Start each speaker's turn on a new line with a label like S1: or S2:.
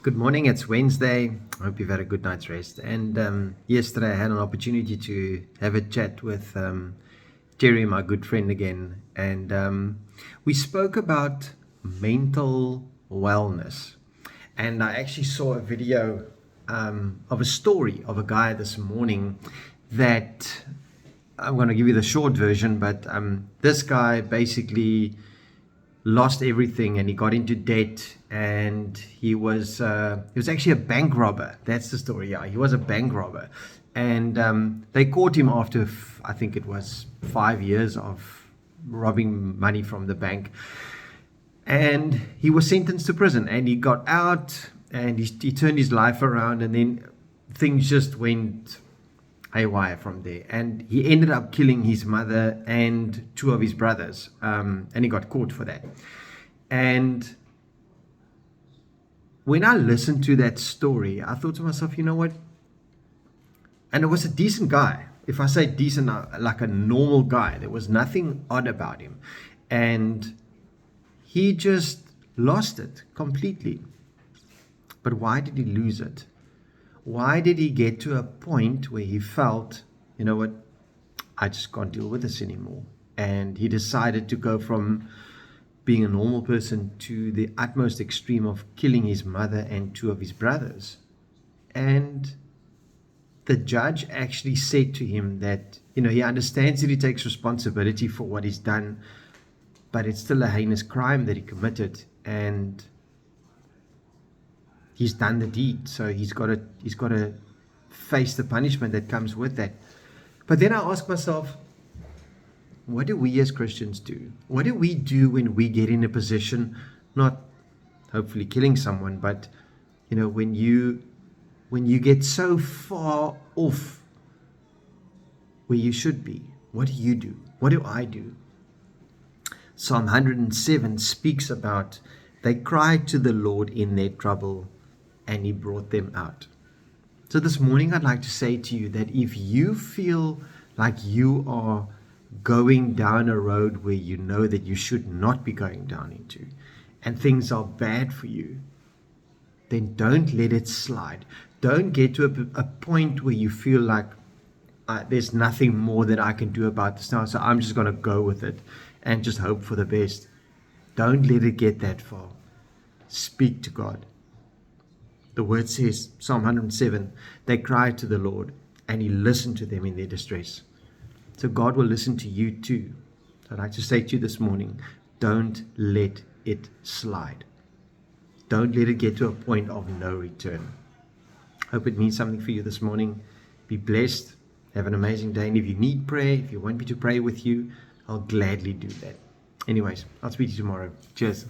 S1: Good morning. It's Wednesday. I hope you've had a good night's rest. And yesterday I had an opportunity to have a chat with Jerry, my good friend again. And we spoke about mental wellness. And I actually saw a video of a story of a guy this morning that I'm going to give you the short version, but this guy basically lost everything and he got into debt, and he was actually a bank robber. That's the story. Yeah, he was a bank robber, and they caught him after I think it was 5 years of robbing money from the bank, and he was sentenced to prison, and he got out, and he turned his life around, and then things just went haywire from there, and he ended up killing his mother and two of his brothers, and he got caught for that. And when I listened to that story, I thought to myself, you know what? And it was a decent guy. If I say decent, like a normal guy, there was nothing odd about him, and he just lost it completely. But why did he lose it? Why did he get to a point where he felt, you know what, I just can't deal with this anymore? And he decided to go from being a normal person to the utmost extreme of killing his mother and two of his brothers. And the judge actually said to him that, he understands that he takes responsibility for what he's done, but it's still a heinous crime that he committed. And he's done the deed, so he's got to face the punishment that comes with that. But then I ask myself, what do we as Christians do? What do we do when we get in a position, not hopefully killing someone, but when you get so far off where you should be? What do you do? What do I do? Psalm 107 speaks about, they cried to the Lord in their trouble, and he brought them out. So this morning I'd like to say to you that if you feel like you are going down a road where you know that you should not be going down into, and things are bad for you, then don't let it slide. Don't get to a point where you feel like there's nothing more that I can do about this now, so I'm just going to go with it and just hope for the best. Don't let it get that far. Speak to God. The word says, Psalm 107, they cried to the Lord, and he listened to them in their distress. So God will listen to you too. So I'd like to say to you this morning, don't let it slide. Don't let it get to a point of no return. Hope it means something for you this morning. Be blessed. Have an amazing day. And if you need prayer, if you want me to pray with you, I'll gladly do that. Anyways, I'll speak to you tomorrow. Cheers.